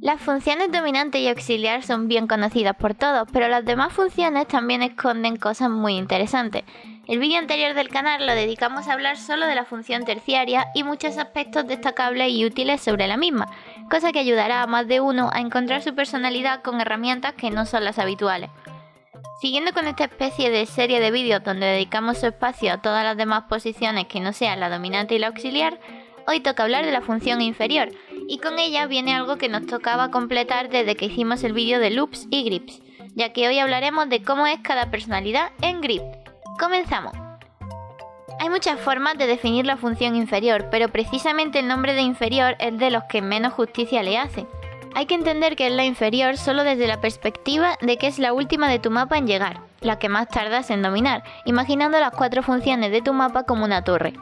Las funciones dominante y auxiliar son bien conocidas por todos, pero las demás funciones también esconden cosas muy interesantes. El vídeo anterior del canal lo dedicamos a hablar solo de la función terciaria y muchos aspectos destacables y útiles sobre la misma, cosa que ayudará a más de uno a encontrar su personalidad con herramientas que no son las habituales. Siguiendo con esta especie de serie de vídeos donde dedicamos su espacio a todas las demás posiciones que no sean la dominante y la auxiliar, hoy toca hablar de la función inferior, y con ella viene algo que nos tocaba completar desde que hicimos el vídeo de loops y grips, ya que hoy hablaremos de cómo es cada personalidad en grip. ¡Comenzamos! Hay muchas formas de definir la función inferior, pero precisamente el nombre de inferior es de los que menos justicia le hace. Hay que entender que es la inferior solo desde la perspectiva de que es la última de tu mapa en llegar, la que más tardas en dominar, imaginando las 4 funciones de tu mapa como una torre.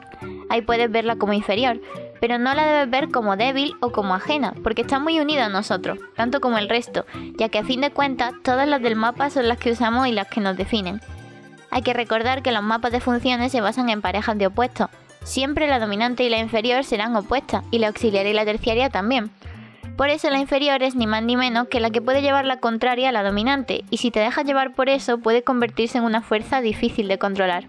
Ahí puedes verla como inferior, pero no la debes ver como débil o como ajena, porque está muy unida a nosotros, tanto como el resto, ya que a fin de cuentas todas las del mapa son las que usamos y las que nos definen. Hay que recordar que los mapas de funciones se basan en parejas de opuestos. Siempre la dominante y la inferior serán opuestas, y la auxiliar y la terciaria también. Por eso la inferior es ni más ni menos que la que puede llevar la contraria a la dominante, y si te dejas llevar por eso puede convertirse en una fuerza difícil de controlar.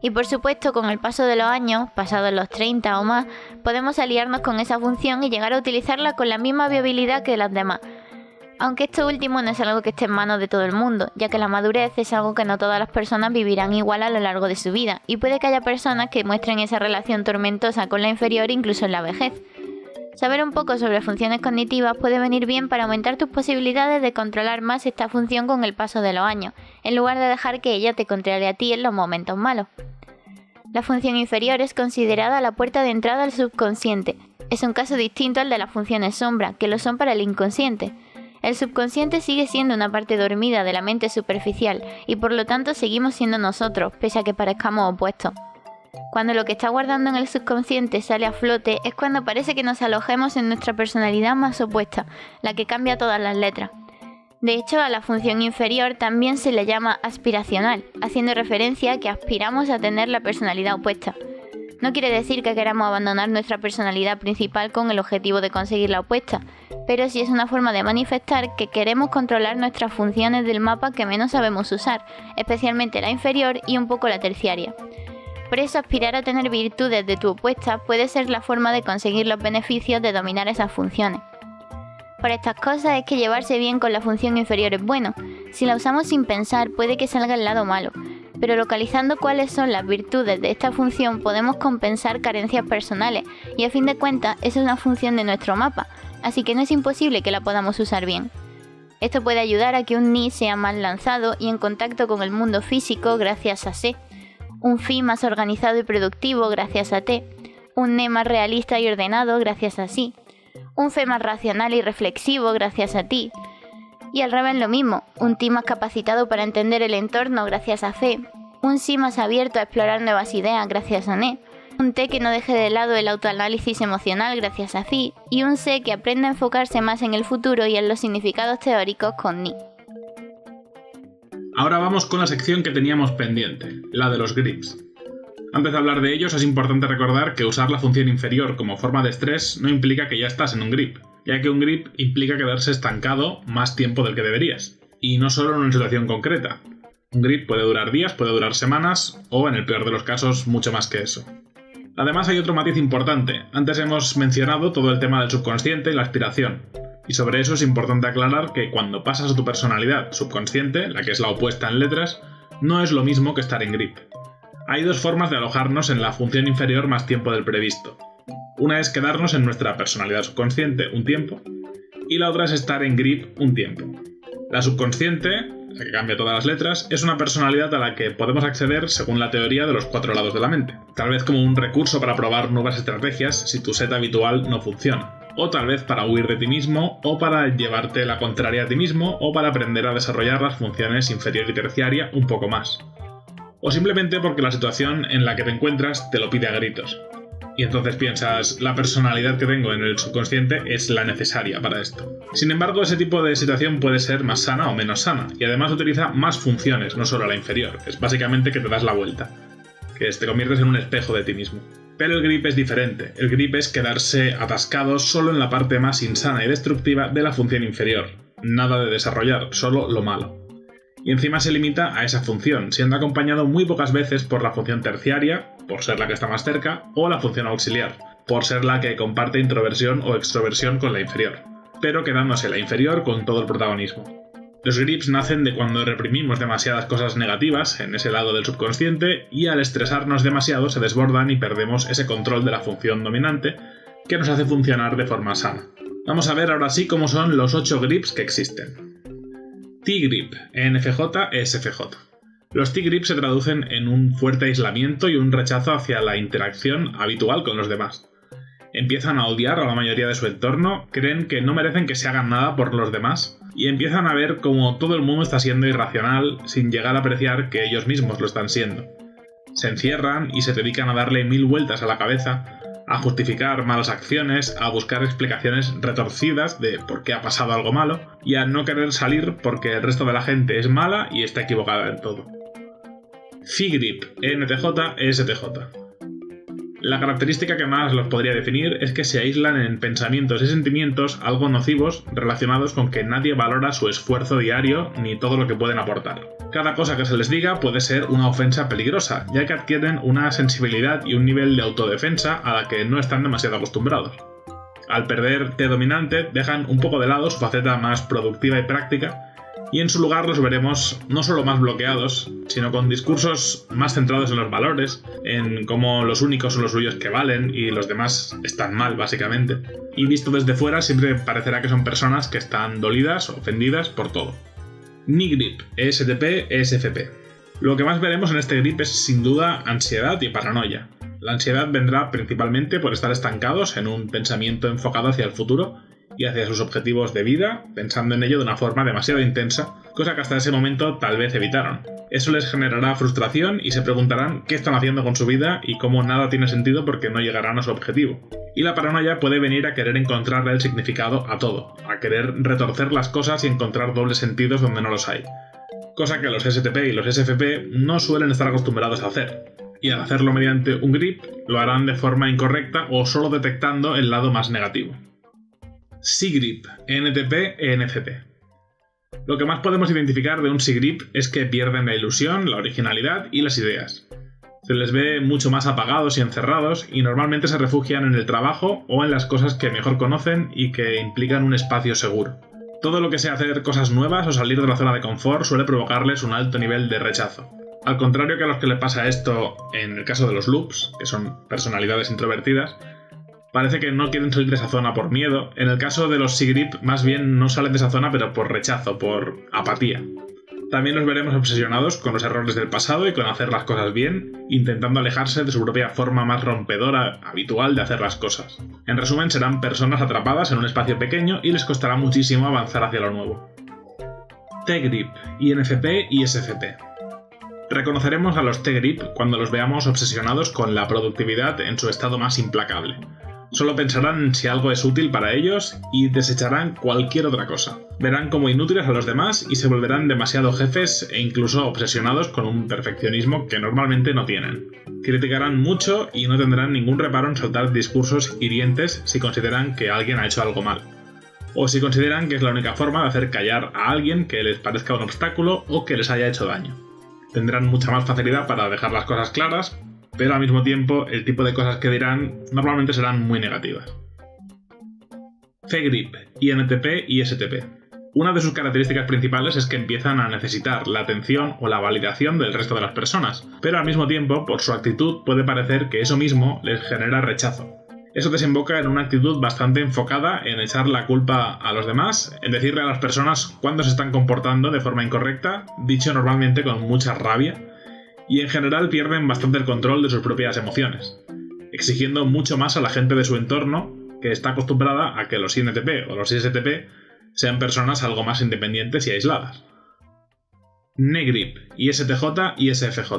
Y por supuesto, con el paso de los años, pasados los 30 o más, podemos aliarnos con esa función y llegar a utilizarla con la misma viabilidad que las demás. Aunque esto último no es algo que esté en manos de todo el mundo, ya que la madurez es algo que no todas las personas vivirán igual a lo largo de su vida, y puede que haya personas que muestren esa relación tormentosa con la inferior incluso en la vejez. Saber un poco sobre funciones cognitivas puede venir bien para aumentar tus posibilidades de controlar más esta función con el paso de los años, en lugar de dejar que ella te controle a ti en los momentos malos. La función inferior es considerada la puerta de entrada al subconsciente. Es un caso distinto al de las funciones sombra, que lo son para el inconsciente. El subconsciente sigue siendo una parte dormida de la mente superficial, y por lo tanto seguimos siendo nosotros, pese a que parezcamos opuestos. Cuando lo que está guardando en el subconsciente sale a flote es cuando parece que nos alojemos en nuestra personalidad más opuesta, la que cambia todas las letras. De hecho, a la función inferior también se le llama aspiracional, haciendo referencia a que aspiramos a tener la personalidad opuesta. No quiere decir que queramos abandonar nuestra personalidad principal con el objetivo de conseguir la opuesta, pero sí es una forma de manifestar que queremos controlar nuestras funciones del mapa que menos sabemos usar, especialmente la inferior y un poco la terciaria. Por eso, aspirar a tener virtudes de tu opuesta puede ser la forma de conseguir los beneficios de dominar esas funciones. Por estas cosas es que llevarse bien con la función inferior es bueno. Si la usamos sin pensar puede que salga el lado malo, pero localizando cuáles son las virtudes de esta función podemos compensar carencias personales, y a fin de cuentas es una función de nuestro mapa, así que no es imposible que la podamos usar bien. Esto puede ayudar a que un Ni sea más lanzado y en contacto con el mundo físico gracias a Se, un Fi más organizado y productivo gracias a Te, un Ne más realista y ordenado gracias a Si, un Fe más racional y reflexivo gracias a Ti, y al revés lo mismo, un Ti más capacitado para entender el entorno gracias a Fe, un Si más abierto a explorar nuevas ideas gracias a Ne, un Te que no deje de lado el autoanálisis emocional gracias a Fi, y un Se que aprende a enfocarse más en el futuro y en los significados teóricos con Ni. Ahora vamos con la sección que teníamos pendiente, la de los grips. Antes de hablar de ellos es importante recordar que usar la función inferior como forma de estrés no implica que ya estás en un grip, ya que un grip implica quedarse estancado más tiempo del que deberías, y no solo en una situación concreta. Un grip puede durar días, puede durar semanas, o en el peor de los casos, mucho más que eso. Además hay otro matiz importante. Antes hemos mencionado todo el tema del subconsciente y la aspiración. Y sobre eso es importante aclarar que cuando pasas a tu personalidad subconsciente, la que es la opuesta en letras, no es lo mismo que estar en grip. Hay 2 formas de alojarnos en la función inferior más tiempo del previsto. Una es quedarnos en nuestra personalidad subconsciente un tiempo, y la otra es estar en grip un tiempo. La subconsciente, la que cambia todas las letras, es una personalidad a la que podemos acceder según la teoría de los 4 lados de la mente. Tal vez como un recurso para probar nuevas estrategias si tu set habitual no funciona. O tal vez para huir de ti mismo, o para llevarte la contraria a ti mismo, o para aprender a desarrollar las funciones inferior y terciaria un poco más. O simplemente porque la situación en la que te encuentras te lo pide a gritos. Y entonces piensas, la personalidad que tengo en el subconsciente es la necesaria para esto. Sin embargo, ese tipo de situación puede ser más sana o menos sana, y además utiliza más funciones, no solo la inferior, es básicamente que te das la vuelta, que te conviertes en un espejo de ti mismo. Pero el grip es diferente. El grip es quedarse atascado solo en la parte más insana y destructiva de la función inferior. Nada de desarrollar, solo lo malo. Y encima se limita a esa función, siendo acompañado muy pocas veces por la función terciaria, por ser la que está más cerca, o la función auxiliar, por ser la que comparte introversión o extroversión con la inferior, pero quedándose la inferior con todo el protagonismo. Los grips nacen de cuando reprimimos demasiadas cosas negativas en ese lado del subconsciente y al estresarnos demasiado se desbordan y perdemos ese control de la función dominante que nos hace funcionar de forma sana. Vamos a ver ahora sí cómo son los 8 grips que existen. T-grip, ENFJ, ESFJ. Los T-grips se traducen en un fuerte aislamiento y un rechazo hacia la interacción habitual con los demás. Empiezan a odiar a la mayoría de su entorno, creen que no merecen que se hagan nada por los demás y empiezan a ver cómo todo el mundo está siendo irracional sin llegar a apreciar que ellos mismos lo están siendo. Se encierran y se dedican a darle 1000 vueltas a la cabeza, a justificar malas acciones, a buscar explicaciones retorcidas de por qué ha pasado algo malo y a no querer salir porque el resto de la gente es mala y está equivocada en todo. Phi-grip, ENTJ, ESTJ. La característica que más los podría definir es que se aíslan en pensamientos y sentimientos algo nocivos relacionados con que nadie valora su esfuerzo diario ni todo lo que pueden aportar. Cada cosa que se les diga puede ser una ofensa peligrosa, ya que adquieren una sensibilidad y un nivel de autodefensa a la que no están demasiado acostumbrados. Al perder T dominante, dejan un poco de lado su faceta más productiva y práctica, y en su lugar los veremos no solo más bloqueados, sino con discursos más centrados en los valores, en cómo los únicos son los suyos que valen y los demás están mal, básicamente. Y visto desde fuera siempre parecerá que son personas que están dolidas o ofendidas por todo. Ni-grip, ESTP, ESFP. Lo que más veremos en este grip es sin duda ansiedad y paranoia. La ansiedad vendrá principalmente por estar estancados en un pensamiento enfocado hacia el futuro y hacia sus objetivos de vida, pensando en ello de una forma demasiado intensa, cosa que hasta ese momento tal vez evitaron. Eso les generará frustración y se preguntarán qué están haciendo con su vida y cómo nada tiene sentido porque no llegarán a su objetivo. Y la paranoia puede venir a querer encontrarle el significado a todo, a querer retorcer las cosas y encontrar dobles sentidos donde no los hay. Cosa que los STP y los SFP no suelen estar acostumbrados a hacer. Y al hacerlo mediante un grip, lo harán de forma incorrecta o solo detectando el lado más negativo. Psi-grip, ENTP, ENFP. Lo que más podemos identificar de un Psi-grip es que pierden la ilusión, la originalidad y las ideas. Se les ve mucho más apagados y encerrados y normalmente se refugian en el trabajo o en las cosas que mejor conocen y que implican un espacio seguro. Todo lo que sea hacer cosas nuevas o salir de la zona de confort suele provocarles un alto nivel de rechazo. Al contrario que a los que les pasa esto en el caso de los loops, que son personalidades introvertidas, parece que no quieren salir de esa zona por miedo. En el caso de los Psi-grip, más bien no salen de esa zona pero por rechazo, por apatía. También los veremos obsesionados con los errores del pasado y con hacer las cosas bien, intentando alejarse de su propia forma más rompedora habitual de hacer las cosas. En resumen, serán personas atrapadas en un espacio pequeño y les costará muchísimo avanzar hacia lo nuevo. T-grip, INFP y SFP. Reconoceremos a los T-grip cuando los veamos obsesionados con la productividad en su estado más implacable. Solo pensarán en si algo es útil para ellos y desecharán cualquier otra cosa. Verán como inútiles a los demás y se volverán demasiado jefes e incluso obsesionados con un perfeccionismo que normalmente no tienen. Criticarán mucho y no tendrán ningún reparo en soltar discursos hirientes si consideran que alguien ha hecho algo mal. O si consideran que es la única forma de hacer callar a alguien que les parezca un obstáculo o que les haya hecho daño. Tendrán mucha más facilidad para dejar las cosas claras, pero al mismo tiempo el tipo de cosas que dirán normalmente serán muy negativas. Phi-grip, INTP y STP. Una de sus características principales es que empiezan a necesitar la atención o la validación del resto de las personas, pero al mismo tiempo, por su actitud, puede parecer que eso mismo les genera rechazo. Eso desemboca en una actitud bastante enfocada en echar la culpa a los demás, en decirle a las personas cuándo se están comportando de forma incorrecta, dicho normalmente con mucha rabia, y en general pierden bastante el control de sus propias emociones, exigiendo mucho más a la gente de su entorno, que está acostumbrada a que los INTP o los STP sean personas algo más independientes y aisladas. Negrip, ISTJ y SFJ.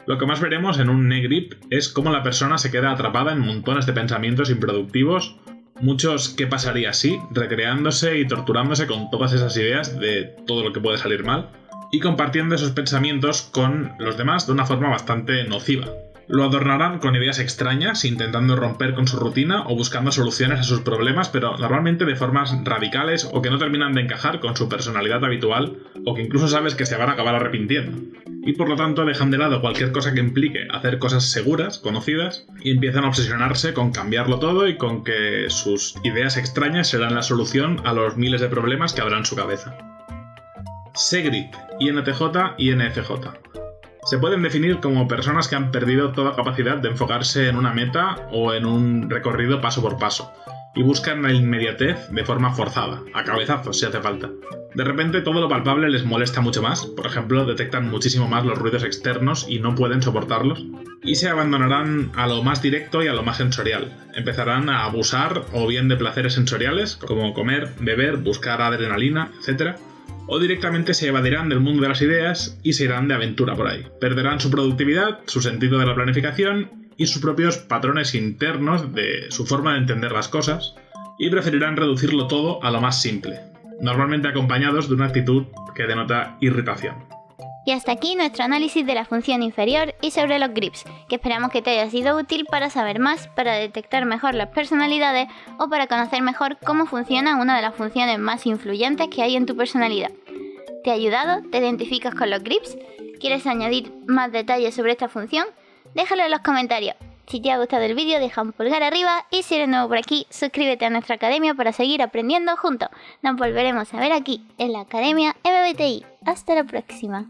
Lo que más veremos en un Negrip es cómo la persona se queda atrapada en montones de pensamientos improductivos, muchos qué pasaría si, recreándose y torturándose con todas esas ideas de todo lo que puede salir mal, y compartiendo esos pensamientos con los demás de una forma bastante nociva. Lo adornarán con ideas extrañas, intentando romper con su rutina o buscando soluciones a sus problemas, pero normalmente de formas radicales o que no terminan de encajar con su personalidad habitual o que incluso sabes que se van a acabar arrepintiendo. Y por lo tanto dejan de lado cualquier cosa que implique hacer cosas seguras, conocidas, y empiezan a obsesionarse con cambiarlo todo y con que sus ideas extrañas serán la solución a los miles de problemas que habrá en su cabeza. SEGRIP, INTJ y INFJ. Se pueden definir como personas que han perdido toda capacidad de enfocarse en una meta o en un recorrido paso por paso, y buscan la inmediatez de forma forzada, a cabezazos si hace falta. De repente todo lo palpable les molesta mucho más, por ejemplo, detectan muchísimo más los ruidos externos y no pueden soportarlos, y se abandonarán a lo más directo y a lo más sensorial. Empezarán a abusar o bien de placeres sensoriales, como comer, beber, buscar adrenalina, etc., o directamente se evadirán del mundo de las ideas y se irán de aventura por ahí. Perderán su productividad, su sentido de la planificación y sus propios patrones internos de su forma de entender las cosas, y preferirán reducirlo todo a lo más simple, normalmente acompañados de una actitud que denota irritación. Y hasta aquí nuestro análisis de la función inferior y sobre los grips, que esperamos que te haya sido útil para saber más, para detectar mejor las personalidades o para conocer mejor cómo funciona una de las funciones más influyentes que hay en tu personalidad. ¿Te ha ayudado? ¿Te identificas con los grips? ¿Quieres añadir más detalles sobre esta función? Déjalo en los comentarios. Si te ha gustado el vídeo, deja un pulgar arriba y si eres nuevo por aquí, suscríbete a nuestra academia para seguir aprendiendo juntos. Nos volveremos a ver aquí en la Academia MBTI. Hasta la próxima.